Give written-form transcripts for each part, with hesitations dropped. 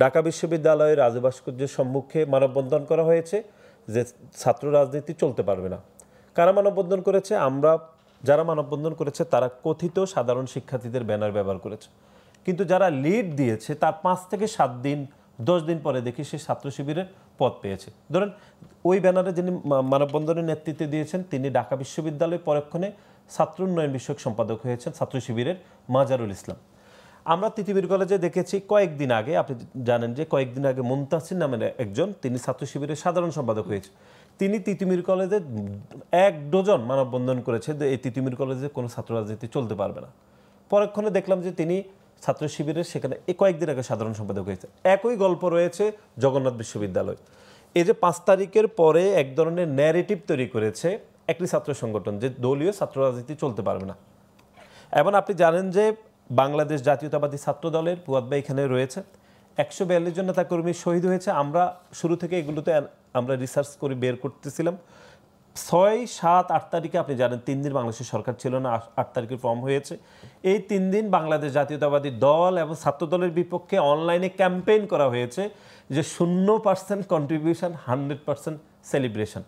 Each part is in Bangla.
ঢাকা বিশ্ববিদ্যালয়ের রাজু ভাস্কর্যের সম্মুখে মানববন্ধন করা হয়েছে যে ছাত্র রাজনীতি চলতে পারবে না। কারা মানববন্ধন করেছে? আমরা যারা মানববন্ধন করেছে তারা কথিত সাধারণ শিক্ষার্থীদের ব্যানার ব্যবহার করেছে, কিন্তু যারা লিড দিয়েছে তার 5 থেকে 7 দিন 10 দিন পরে দেখি সে ছাত্র শিবিরের পদ পেয়েছে। ধরেন ওই ব্যানারে যিনি মানববন্ধনের নেতৃত্ব দিয়েছেন তিনি ঢাকা বিশ্ববিদ্যালয়ে পরক্ষণে ছাত্র উন্নয়ন বিষয়ক সম্পাদক হয়েছেন ছাত্র শিবিরের মাজারুল ইসলাম। আমরা তিতুমীর কলেজে দেখেছি কয়েকদিন আগে, আপনি জানেন যে কয়েকদিন আগে মুনতাসির নামের একজন, তিনি ছাত্র শিবিরের সাধারণ সম্পাদক হয়েছে। তিনি তিতুমীর কলেজে 1 ডজন মানববন্ধন করেছে যে এই তিতুমীর কলেজে কোনো ছাত্র রাজনীতি চলতে পারবে না। পরক্ষণে দেখলাম যে তিনি ছাত্র শিবিরের সেখানে কয়েকদিন আগে সাধারণ সম্পাদক হয়েছে। একই গল্প রয়েছে জগন্নাথ বিশ্ববিদ্যালয়। এই যে 5 তারিখের পরে এক ধরনের ন্যারেটিভ তৈরি করেছে একটি ছাত্র সংগঠন যে দলীয় ছাত্র রাজনীতি চলতে পারবে না। এবং আপনি জানেন যে বাংলাদেশ জাতীয়তাবাদী ছাত্র দলের ফুয়াদ ভাই এখানে রয়েছে, 142 জন নেতাকর্মী শহীদ হয়েছে। আমরা শুরু থেকে এগুলোতে আমরা রিসার্চ করে বের করতেছিলাম। 6, 7, 8 তারিখে আপনি জানেন 3 দিন বাংলাদেশের সরকার ছিল না, 8 তারিখে ফর্ম হয়েছে। এই 3 দিন বাংলাদেশ জাতীয়তাবাদী দল এবং ছাত্র দলের বিপক্ষে অনলাইনে ক্যাম্পেইন করা হয়েছে যে 0% কন্ট্রিবিউশন 100% সেলিব্রেশন।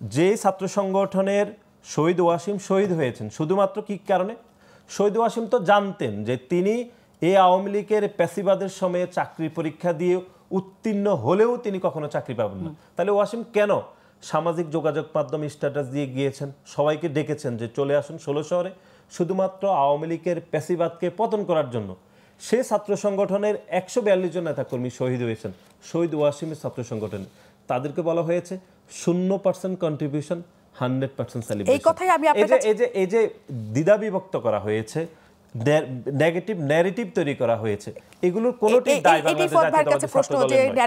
যে ছাত্র সংগঠনের শহীদ ওয়াসিম শহীদ হয়েছেন শুধুমাত্র কি কারণে? শহীদ ওয়াসিম তো জানতেন যে তিনি এই আওয়ামী লীগের প্যাসিবাদের সময়ে চাকরি পরীক্ষা দিয়ে উত্তীর্ণ হলেও তিনি কখনো চাকরি পাবেন না। তাহলে ওয়াসিম কেন সামাজিক যোগাযোগ মাধ্যম স্ট্যাটাস দিয়ে গিয়েছেন, সবাইকে ডেকেছেন যে চলে আসুন 16 শহরে, শুধুমাত্র আওয়ামী লীগের প্যাসিবাদকে পতন করার জন্য। সে ছাত্র সংগঠনের 142 জন নেতাকর্মী শহীদ হয়েছেন শহীদ ওয়াসিমের ছাত্র সংগঠনে। তাদেরকে বলা হয়েছে 0% কন্ট্রিবিউশন 100% সেলিব্রেশন। এই যে দ্বিধা বিভক্ত করা হয়েছে, নেগেটিভ ন্যারেটিভ তৈরি করা হয়েছে, এগুলোর কোনোটি দায় বাংলাদেশ জাতীয়তাবাদী ছাত্র দলের নয়।